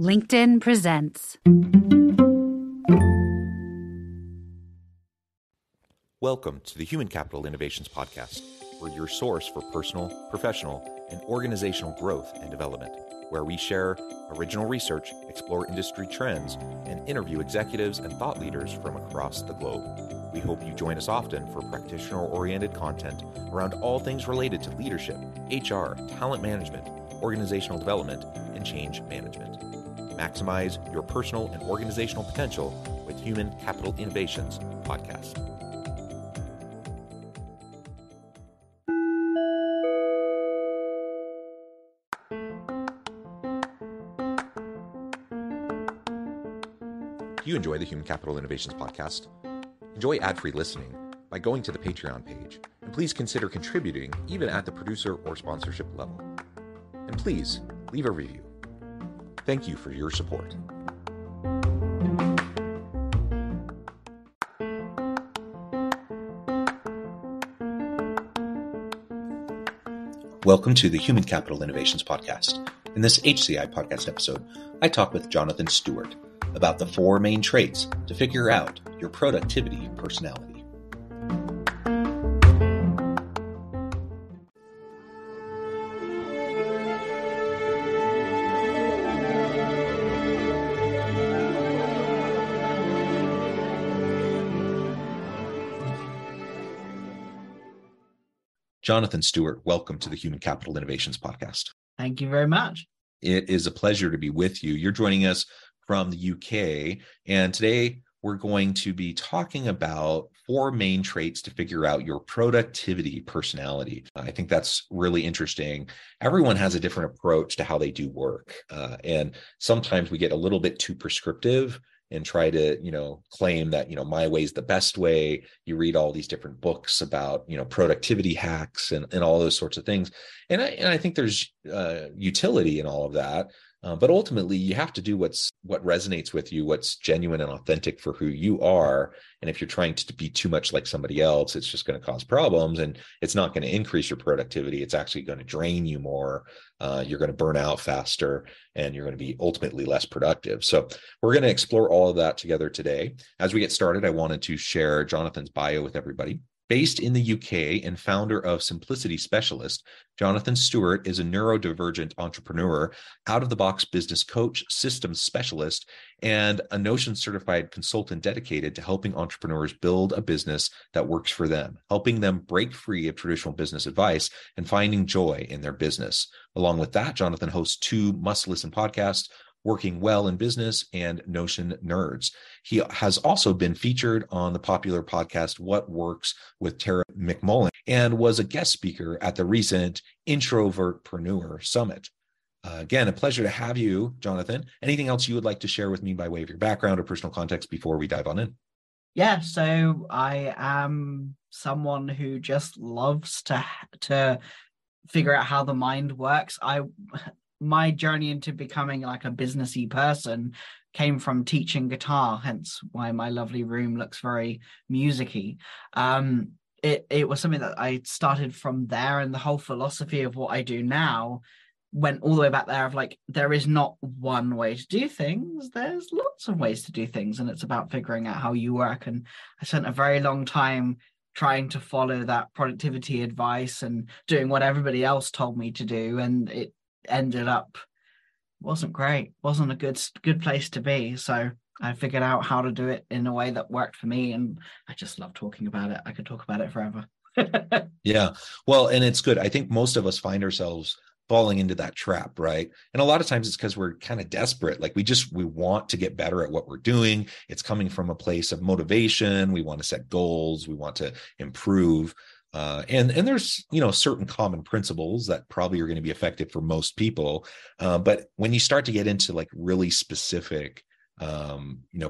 LinkedIn presents. Welcome to the Human Capital Innovations Podcast. We're your source for personal, professional, and organizational growth and development, where we share original research, explore industry trends, and interview executives and thought leaders from across the globe. We hope you join us often for practitioner-oriented content around all things related to leadership, HR, talent management, organizational development, and change management. Maximize your personal and organizational potential with Human Capital Innovations Podcast. Do you enjoy the Human Capital Innovations Podcast? Enjoy ad-free listening by going to the Patreon page, and please consider contributing even at the producer or sponsorship level. And please leave a review. Thank you for your support. Welcome to the Human Capital Innovations Podcast. In this HCI Podcast episode, I talk with Jonathan Stewart about the 4 main traits to figure out your productivity personality. Jonathan Stewart, welcome to the Human Capital Innovations Podcast. Thank you very much. It is a pleasure to be with you. You're joining us from the UK, and today we're going to be talking about 4 main traits to figure out your productivity personality. I think that's really interesting. Everyone has a different approach to how they do work, and sometimes we get a little bit too prescriptive and try to, claim that, my way is the best way. You read all these different books about, productivity hacks and all those sorts of things. And I think there's utility in all of that. But ultimately, you have to do what resonates with you, what's genuine and authentic for who you are. And if you're trying to be too much like somebody else, it's just going to cause problems, and it's not going to increase your productivity. It's actually going to drain you more. You're going to burn out faster, and you're going to be ultimately less productive. So we're going to explore all of that together today. As we get started, I wanted to share Jonathan's bio with everybody. Based in the UK and founder of Simplicity Specialist, Jonathan Stewart is a neurodivergent entrepreneur, out-of-the-box business coach, systems specialist, and a Notion certified consultant dedicated to helping entrepreneurs build a business that works for them, helping them break free of traditional business advice and finding joy in their business. Along with that, Jonathan hosts 2 must-listen podcasts, Working Well in Business and Notion Nerds. He has also been featured on the popular podcast What Works with Tara McMullen and was a guest speaker at the recent Introvertpreneur Summit. Again, a pleasure to have you, Jonathan. Anything else you would like to share with me by way of your background or personal context before we dive on in? Yeah, so I am someone who just loves to figure out how the mind works. My journey into becoming like a businessy person came from teaching guitar, hence why my lovely room looks very musicy. It was something that I started from there, and the whole philosophy of what I do now went all the way back there of like, there is not one way to do things. There's lots of ways to do things, and it's about figuring out how you work. And I spent a very long time trying to follow that productivity advice and doing what everybody else told me to do, and it ended up wasn't a good place to be. So I figured out how to do it in a way that worked for me, and I just love talking about it. I could talk about it forever. Yeah, well, and it's good. I think most of us find ourselves falling into that trap, right? And a lot of times it's because we're kind of desperate. Like we want to get better at what we're doing. It's coming from a place of motivation. We want to set goals. We want to improve. And there's, certain common principles that probably are going to be effective for most people. But when you start to get into like really specific,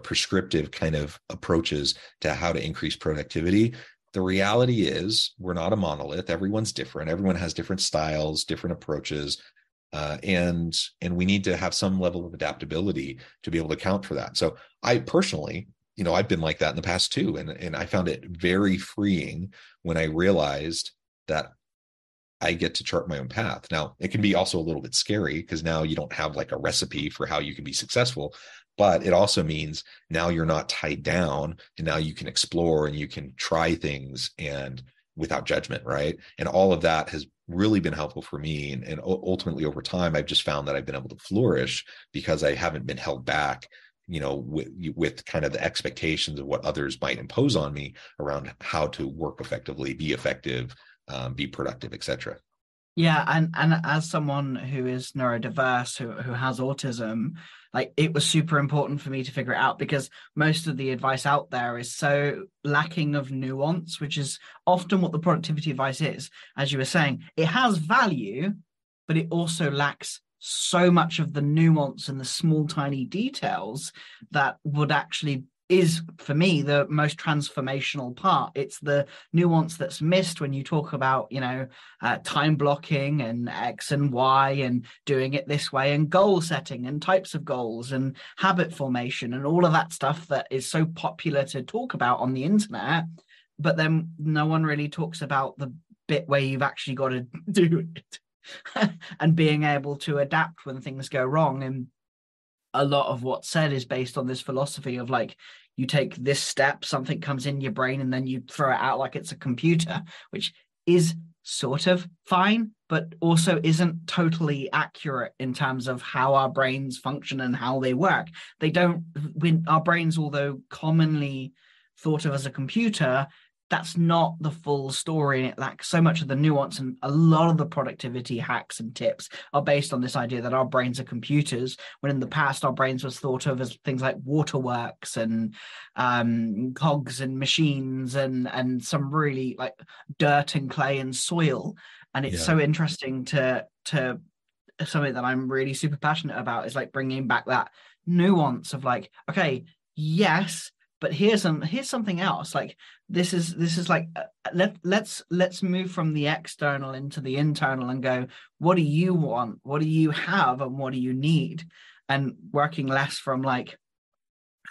prescriptive kind of approaches to how to increase productivity, the reality is we're not a monolith. Everyone's different. Everyone has different styles, different approaches. And we need to have some level of adaptability to be able to account for that. So I personally, I've been like that in the past too. And I found it very freeing when I realized that I get to chart my own path. Now, it can be also a little bit scary because now you don't have like a recipe for how you can be successful, but it also means now you're not tied down and now you can explore and you can try things and without judgment, right? And all of that has really been helpful for me. And ultimately over time, I've just found that I've been able to flourish because I haven't been held back, with kind of the expectations of what others might impose on me around how to work effectively, be effective, be productive, etc. Yeah, and as someone who is neurodiverse, who has autism, like it was super important for me to figure it out because most of the advice out there is so lacking of nuance, which is often what the productivity advice is. As you were saying, it has value, but it also lacks so much of the nuance and the small, tiny details that would actually is for me the most transformational part. It's the nuance that's missed when you talk about, time blocking and X and Y and doing it this way and goal setting and types of goals and habit formation and all of that stuff that is so popular to talk about on the internet. But then no one really talks about the bit where you've actually got to do it and being able to adapt when things go wrong. And a lot of what's said is based on this philosophy of like, you take this step, something comes in your brain, and then you throw it out like it's a computer, which is sort of fine, but also isn't totally accurate in terms of how our brains function and how they work. Our brains, although commonly thought of as a computer, that's not the full story, and it lacks so much of the nuance. And a lot of the productivity hacks and tips are based on this idea that our brains are computers, when in the past our brains was thought of as things like waterworks and cogs and machines and some really like dirt and clay and soil. And it's so interesting to something that I'm really super passionate about is like bringing back that nuance of like, okay, yes, but here's something else. Like this is like let's move from the external into the internal and go, what do you want? What do you have? And what do you need? And working less from like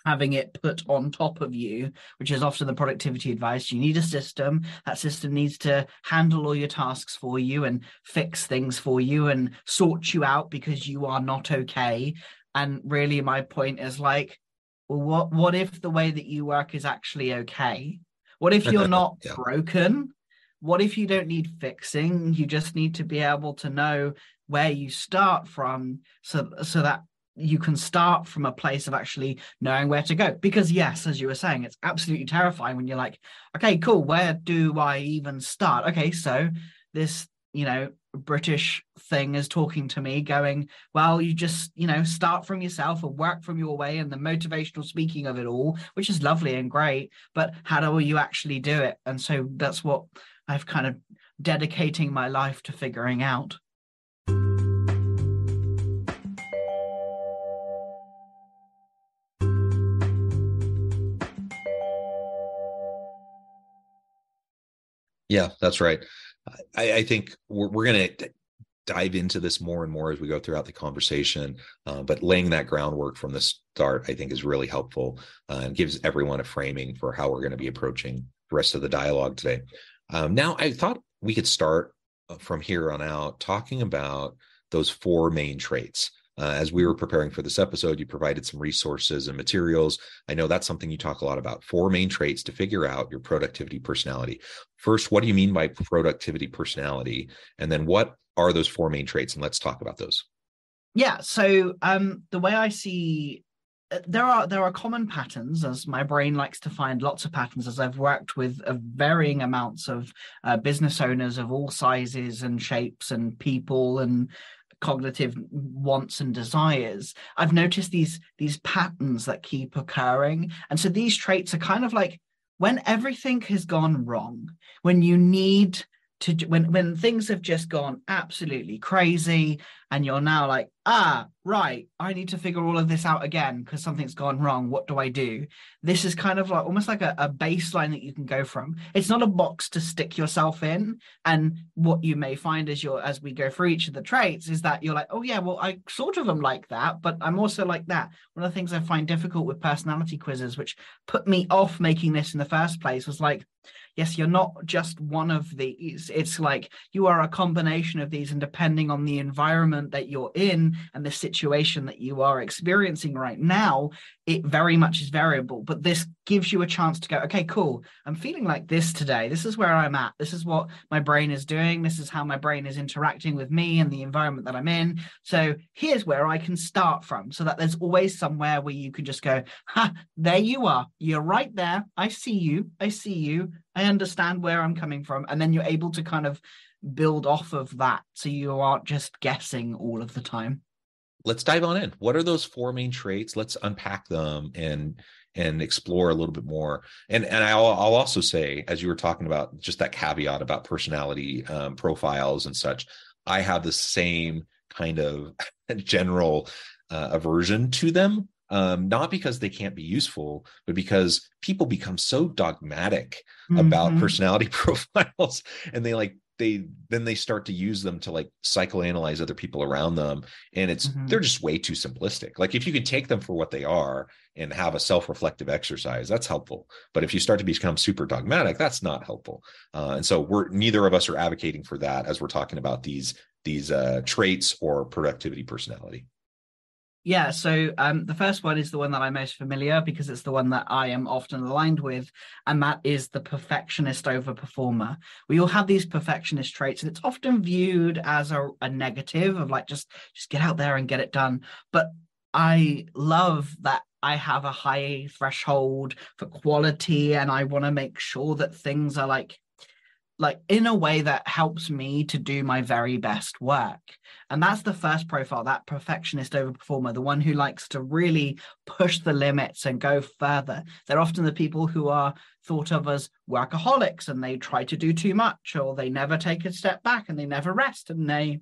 having it put on top of you, which is often the productivity advice. You need a system. That system needs to handle all your tasks for you and fix things for you and sort you out because you are not okay. And really my point is like, well, what if the way that you work is actually okay? What if you're not broken? What if you don't need fixing? You just need to be able to know where you start from so that you can start from a place of actually knowing where to go. Because yes, as you were saying, it's absolutely terrifying when you're like, okay, cool, where do I even start? Okay, so this, British thing is talking to me going, well, you just, start from yourself and work from your way and the motivational speaking of it all, which is lovely and great, but how do you actually do it? And so that's what I've kind of dedicating my life to figuring out. Yeah, that's right. I think we're going to dive into this more and more as we go throughout the conversation. But laying that groundwork from the start, I think, is really helpful and gives everyone a framing for how we're going to be approaching the rest of the dialogue today. Now, I thought we could start from here on out talking about those four main traits. As we were preparing for this episode, you provided some resources and materials. I know that's something you talk a lot about, four main traits to figure out your productivity personality. First, what do you mean by productivity personality? And then what are those four main traits? And let's talk about those. Yeah. So the way I see there are common patterns, as my brain likes to find lots of patterns, as I've worked with varying amounts of business owners of all sizes and shapes and people and cognitive wants and desires. I've noticed these patterns that keep occurring. And so these traits are kind of like when everything has gone wrong, when you need to, when things have just gone absolutely crazy, and you're now like, right, I need to figure all of this out again because something's gone wrong. What do I do? This is kind of like almost like a baseline that you can go from. It's not a box to stick yourself in. And what you may find as we go through each of the traits is that you're like, oh yeah, well, I sort of am like that, but I'm also like that. One of the things I find difficult with personality quizzes, which put me off making this in the first place, was like, yes, you're not just one of these. It's like you are a combination of these, and depending on the environment that you're in and the situation that you are experiencing right now, it very much is variable. But this gives you a chance to go, okay, cool. I'm feeling like this today. This is where I'm at. This is what my brain is doing. This is how my brain is interacting with me and the environment that I'm in. So here's where I can start from, so that there's always somewhere where you can just go, there you are. You're right there. I see you. I see you. I understand where I'm coming from. And then you're able to kind of build off of that, so you aren't just guessing all of the time. Let's dive on in. What are those 4 main traits? Let's unpack them and explore a little bit more. And I'll also say, as you were talking about just that caveat about personality profiles and such, I have the same kind of general aversion to them. Not because they can't be useful, but because people become so dogmatic about personality profiles, and they start to use them to like psychoanalyze other people around them. And they're just way too simplistic. Like if you can take them for what they are and have a self-reflective exercise, that's helpful. But if you start to become super dogmatic, that's not helpful. And so neither of us are advocating for that as we're talking about these traits or productivity personality. Yeah, so the first one is the one that I'm most familiar, because it's the one that I am often aligned with, and that is the perfectionist over performer. We all have these perfectionist traits, and it's often viewed as a negative of like, just get out there and get it done. But I love that I have a high threshold for quality, and I want to make sure that things are like in a way that helps me to do my very best work. And that's the first profile, that perfectionist over performer, the one who likes to really push the limits and go further. They're often the people who are thought of as workaholics, and they try to do too much, or they never take a step back, and they never rest, and they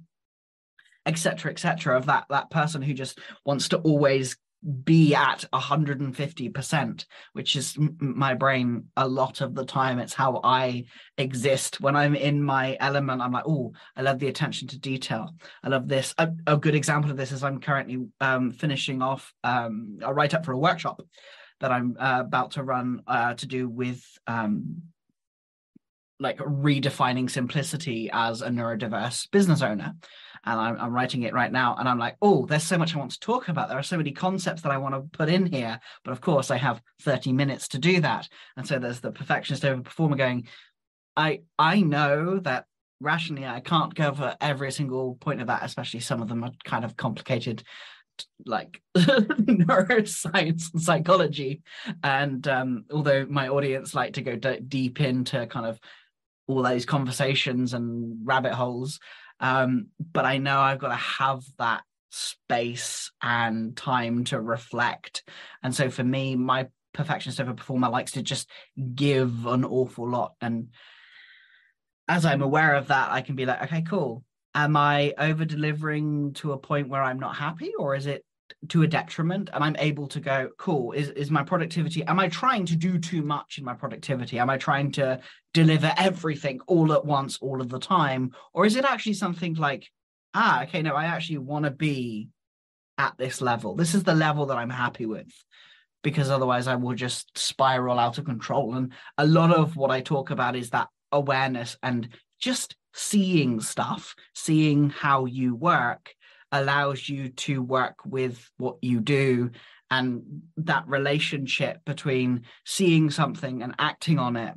etc., of that person who just wants to always be at 150%, which is my brain a lot of the time. It's how I exist when I'm in my element. I'm like, oh, I love the attention to detail. I love this. A good example of this is I'm currently finishing off a write-up for a workshop that I'm about to run to do with like redefining simplicity as a neurodiverse business owner. And I'm writing it right now. And I'm like, oh, there's so much I want to talk about. There are so many concepts that I want to put in here. But of course, I have 30 minutes to do that. And so there's the perfectionist over performer going, I know that rationally I can't cover every single point of that, especially some of them are kind of complicated, like neuroscience and psychology. And although my audience like to go deep into kind of all those conversations and rabbit holes, but I know I've got to have that space and time to reflect. And so for me, my perfectionist over performer likes to just give an awful lot. And as I'm aware of that, I can be like, okay, cool. Am I over delivering to a point where I'm not happy, or is it to a detriment? And I'm able to go, cool, is my productivity, am I trying to do too much in my productivity? Am I trying to deliver everything all at once, all of the time? Or is it actually something like, okay, no, I actually want to be at this level. This is the level that I'm happy with, because otherwise I will just spiral out of control. And a lot of what I talk about is that awareness and just seeing stuff, seeing how you work allows you to work with what you do. And that relationship between seeing something and acting on it,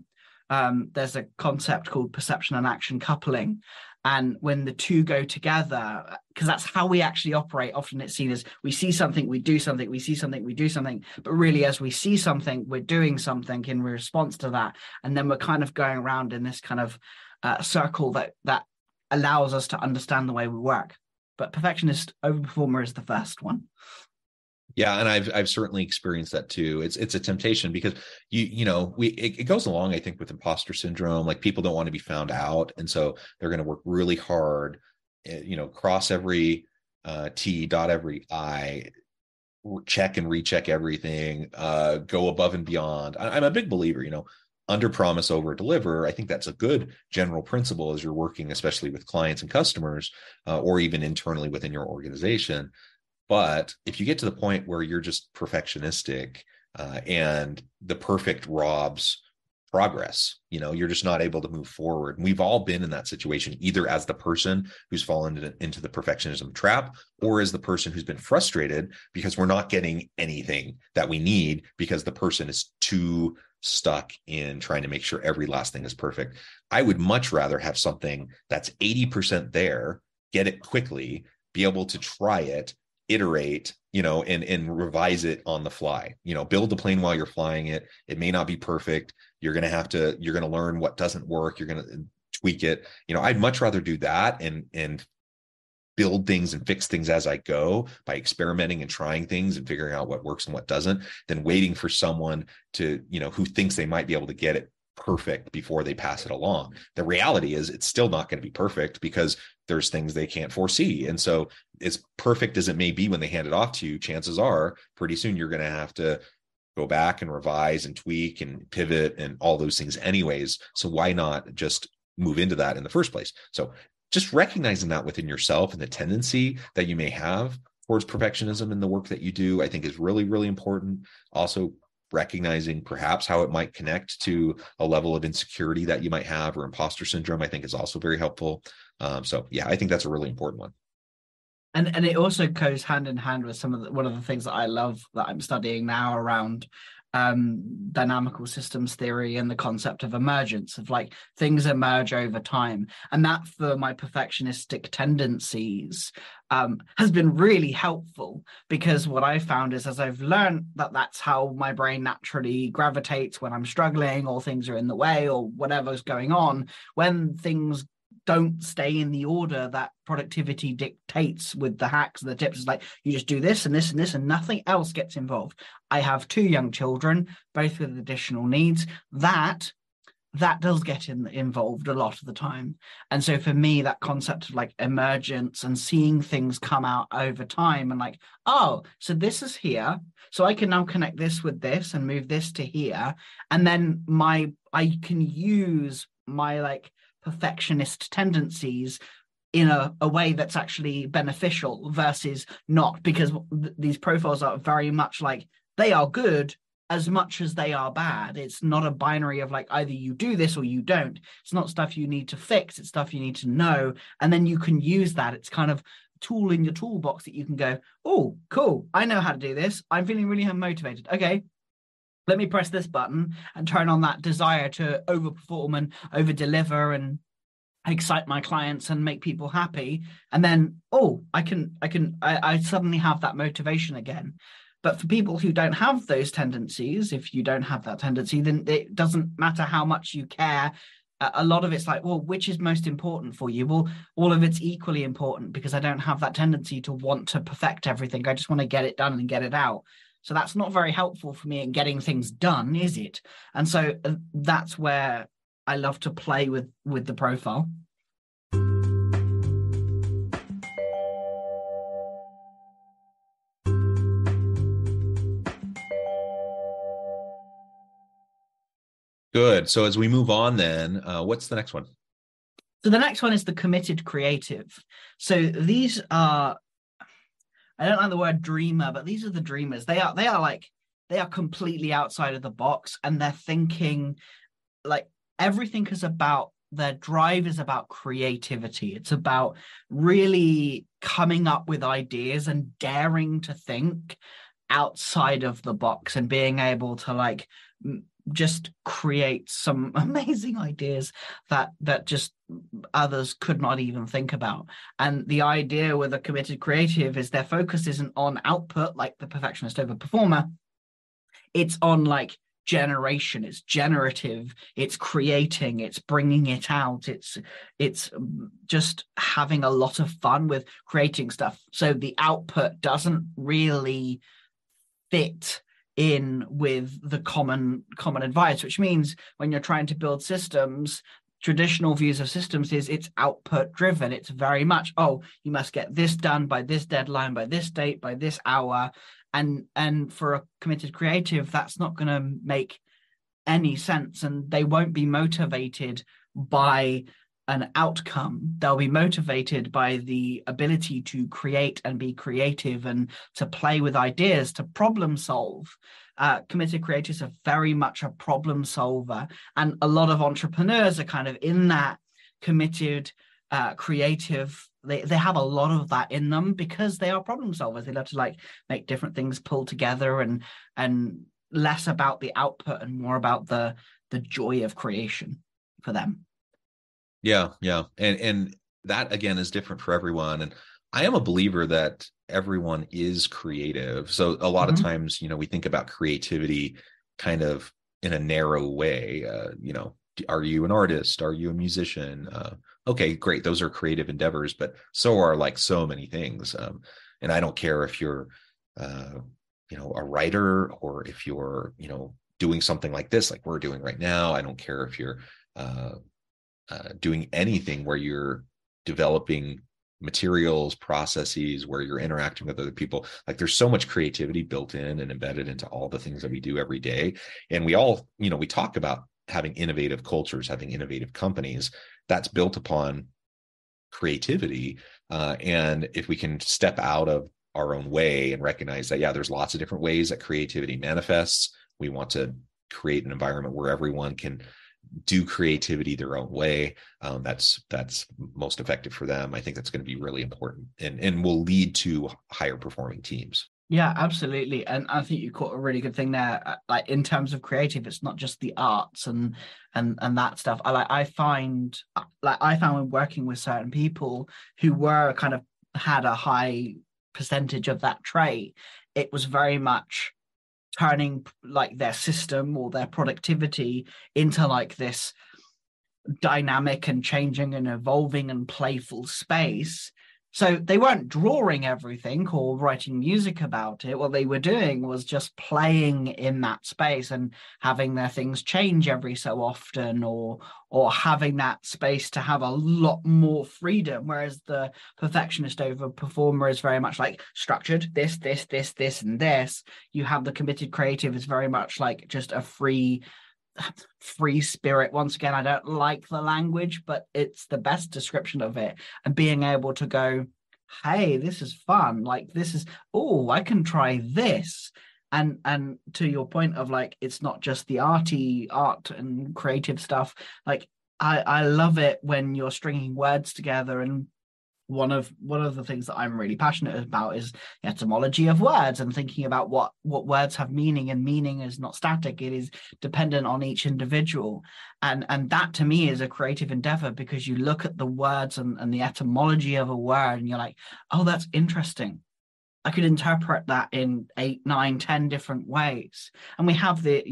there's a concept called perception and action coupling. And when the two go together, because that's how we actually operate, often it's seen as we see something, we do something, we see something, we do something. But really, as we see something, we're doing something in response to that. And then we're kind of going around in this kind of circle that allows us to understand the way we work. But perfectionist overperformer is the first one. Yeah, and I've certainly experienced that too. It's a temptation because it goes along, I think, with imposter syndrome. Like people don't want to be found out, and so they're going to work really hard, cross every T, dot every I, check and recheck everything, go above and beyond. I'm a big believer, under promise, over deliver. I think that's a good general principle as you're working, especially with clients and customers, or even internally within your organization. But if you get to the point where you're just perfectionistic, and the perfect robs progress, you're just not able to move forward. And we've all been in that situation, either as the person who's fallen into the perfectionism trap, or as the person who's been frustrated because we're not getting anything that we need because the person is too stuck in trying to make sure every last thing is perfect. I would much rather have something that's 80% there, get it quickly, be able to try it, iterate, and revise it on the fly. Build the plane while you're flying it. It may not be perfect. You're going to learn what doesn't work. You're going to tweak it. I'd much rather do that and build things and fix things as I go by experimenting and trying things and figuring out what works and what doesn't, than waiting for someone to, who thinks they might be able to get it perfect before they pass it along. The reality is it's still not going to be perfect because there's things they can't foresee. And so as perfect as it may be when they hand it off to you, chances are pretty soon you're going to have to go back and revise and tweak and pivot and all those things anyways. So why not just move into that in the first place? So just recognizing that within yourself and the tendency that you may have towards perfectionism in the work that you do, I think is really, really important. Also, recognizing perhaps how it might connect to a level of insecurity that you might have, or imposter syndrome, I think is also very helpful. So yeah, I think that's a really important one. And it also goes hand in hand with one of the things that I love that I'm studying now around dynamical systems theory and the concept of emergence, of like things emerge over time. And that, for my perfectionistic tendencies, has been really helpful, because what I found is, as I've learned that that's how my brain naturally gravitates when I'm struggling or things are in the way or whatever's going on, when things don't stay in the order that productivity dictates with the hacks and the tips, is like, you just do this and this and this and nothing else gets involved. I have 2 young children, both with additional needs. That does get involved a lot of the time. And so for me, that concept of like emergence and seeing things come out over time, and like, oh, so this is here, so I can now connect this with this and move this to here. And then I can use my like perfectionist tendencies in a way that's actually beneficial versus not, because these profiles are very much like, they are good as much as they are bad. It's not a binary of like, either you do this or you don't. It's not stuff you need to fix, it's stuff you need to know, and then you can use that. It's kind of tool in your toolbox that you can go, oh, cool, I know how to do this, I'm feeling really motivated, okay, let me press this button and turn on that desire to overperform and over deliver and excite my clients and make people happy. And then, oh, I suddenly have that motivation again. But for people who don't have those tendencies, if you don't have that tendency, then it doesn't matter how much you care. A lot of it's like, well, which is most important for you? Well, all of it's equally important, because I don't have that tendency to want to perfect everything. I just want to get it done and get it out. So that's not very helpful for me in getting things done, is it? And so that's where I love to play with the profile. Good. So as we move on then, what's the next one? So the next one is the committed creative. So these are, I don't like the word dreamer, but these are the dreamers. They are completely outside of the box, and they're thinking like everything is about, their drive is about creativity. It's about really coming up with ideas and daring to think outside of the box and being able to like just create some amazing ideas that just others could not even think about. And the idea with a committed creative is their focus isn't on output like the perfectionist over performer. It's on like generation, it's generative, it's creating, it's bringing it out, it's just having a lot of fun with creating stuff. So the output doesn't really fit in with the common advice, which means when you're trying to build systems, traditional views of systems is it's output driven. It's very much, oh, you must get this done by this deadline, by this date, by this hour. And for a committed creative, that's not going to make any sense, and they won't be motivated by an outcome. They'll be motivated by the ability to create and be creative and to play with ideas, to problem solve. Committed creators are very much a problem solver, and a lot of entrepreneurs are kind of in that committed creative. They have a lot of that in them because they are problem solvers. They love to like make different things pull together, and less about the output and more about the joy of creation for them. Yeah. And that again is different for everyone. And I am a believer that everyone is creative. So a lot of times, we think about creativity kind of in a narrow way. Are you an artist? Are you a musician? Okay, great. Those are creative endeavors, but so are like so many things. And I don't care if you're, a writer, or if you're, doing something like this, like we're doing right now. I don't care if you're doing anything where you're developing materials, processes, where you're interacting with other people. Like there's so much creativity built in and embedded into all the things that we do every day. And we all, we talk about having innovative cultures, having innovative companies. That's built upon creativity. And if we can step out of our own way and recognize that, yeah, there's lots of different ways that creativity manifests. We want to create an environment where everyone can do creativity their own way. That's most effective for them. I think that's going to be really important and will lead to higher performing teams. Yeah, absolutely. And I think you caught a really good thing there. Like in terms of creative, it's not just the arts and that stuff. I found when working with certain people who were kind of had a high percentage of that trait, it was very much turning like their system or their productivity into like this dynamic and changing and evolving and playful space. So they weren't drawing everything or writing music about it. What they were doing was just playing in that space and having their things change every so often, or having that space to have a lot more freedom. Whereas the perfectionist over performer is very much like structured, this, and this. You have the committed creative is very much like just a free spirit. Once again, I don't like the language, but it's the best description of it. And being able to go, hey, this is fun, like this is, oh, I can try this. And to your point of like, it's not just the art and creative stuff. Like I love it when you're stringing words together. And one of the things that I'm really passionate about is etymology of words and thinking about what words have meaning, and meaning is not static. It is dependent on each individual. And that to me is a creative endeavor, because you look at the words and the etymology of a word and you're like, oh, that's interesting. I could interpret that in 8, 9, 10 different ways. And we have the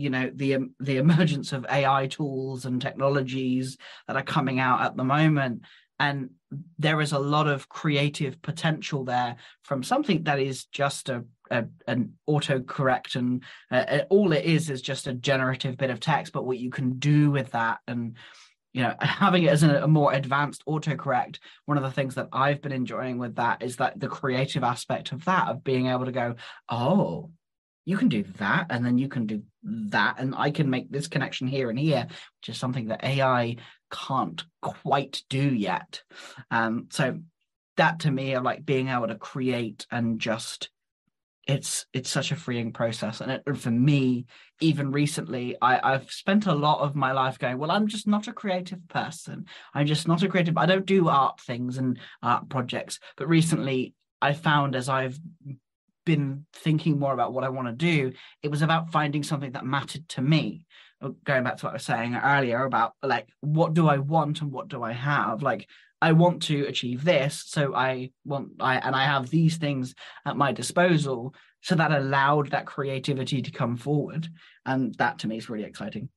emergence of AI tools and technologies that are coming out at the moment. And there is a lot of creative potential there from something that is just an autocorrect, and all it is just a generative bit of text. But what you can do with that, and having it as a more advanced autocorrect, one of the things that I've been enjoying with that is that the creative aspect of that, of being able to go, oh, you can do that, and then you can do that, and I can make this connection here and here, which is something that AI can't quite do yet. So that to me, of like being able to create and just, it's such a freeing process. And for me, even recently, I've spent a lot of my life going, well, I'm just not a creative person. I'm just not a creative. I don't do art things and art projects. But recently, I found, as I've been thinking more about what I want to do, it was about finding something that mattered to me. Going back to what I was saying earlier about like, what do I want and what do I have? Like, I want to achieve this, so I have these things at my disposal. So that allowed that creativity to come forward, and that to me is really exciting.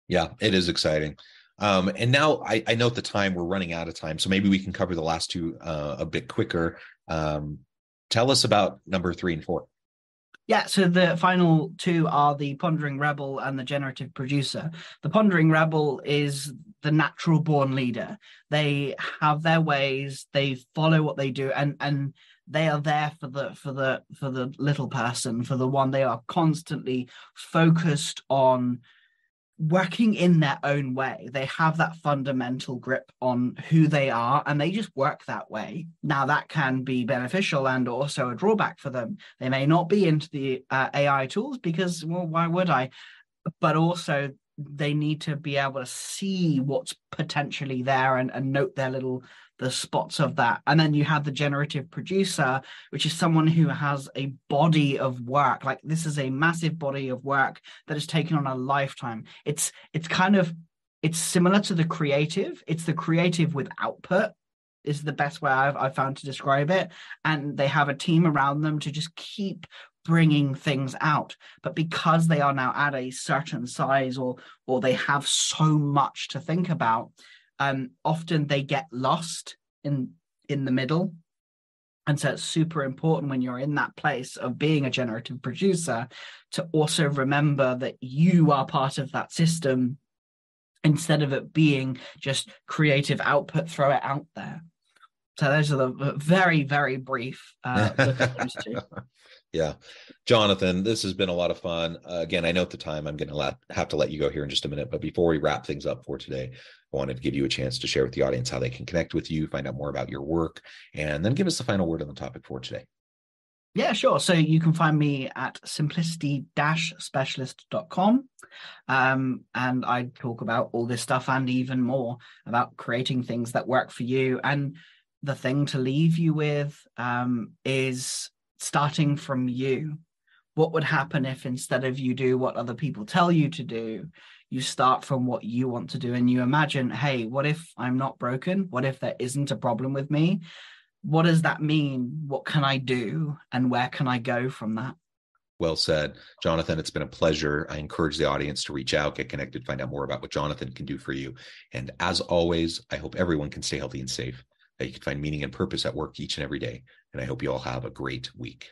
Yeah, it is exciting. And now I know at the time we're running out of time, so maybe we can cover the last two a bit quicker. Tell us about number 3 and 4. Yeah, so the final two are the Pondering Rebel and the Generative Producer. The Pondering Rebel is the natural born leader. They have their ways, they follow what they do, and they are there for the little person, for the one. They are constantly focused on working in their own way. They have that fundamental grip on who they are, and they just work that way. Now, that can be beneficial and also a drawback for them. They may not be into the AI tools because, well, why would I? But also they need to be able to see what's potentially there and note the spots of that. And then you have the generative producer, which is someone who has a body of work. Like, this is a massive body of work that is taken on a lifetime. It's similar to the creative. It's the creative with output is the best way I've found to describe it. And they have a team around them to just keep bringing things out. But because they are now at a certain size, or they have so much to think about, often they get lost in the middle. And so it's super important when you're in that place of being a generative producer to also remember that you are part of that system, instead of it being just creative output, throw it out there. So those are the very, very brief look at those two. Yeah. Jonathan, this has been a lot of fun. Again, I know at the time I'm going to have to let you go here in just a minute, but before we wrap things up for today, I wanted to give you a chance to share with the audience how they can connect with you, find out more about your work, and then give us the final word on the topic for today. Yeah, sure. So you can find me at simplicity-specialist.com. And I talk about all this stuff and even more about creating things that work for you. And the thing to leave you with is starting from you. What would happen if, instead of you do what other people tell you to do, you start from what you want to do, and you imagine, hey, what if I'm not broken? What if there isn't a problem with me? What does that mean? What can I do? And where can I go from that? Well said, Jonathan. It's been a pleasure. I encourage the audience to reach out, get connected, find out more about what Jonathan can do for you. And as always, I hope everyone can stay healthy and safe, that you can find meaning and purpose at work each and every day. And I hope you all have a great week.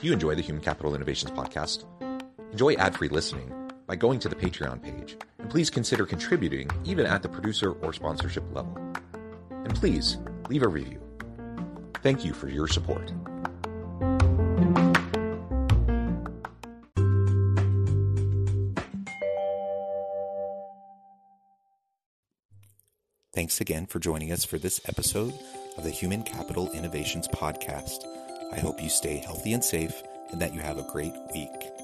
Do you enjoy the Human Capital Innovations podcast? Enjoy ad-free listening by going to the Patreon page, and please consider contributing even at the producer or sponsorship level. And please leave a review. Thank you for your support. Thanks again for joining us for this episode of the Human Capital Innovations podcast. I hope you stay healthy and safe, and that you have a great week.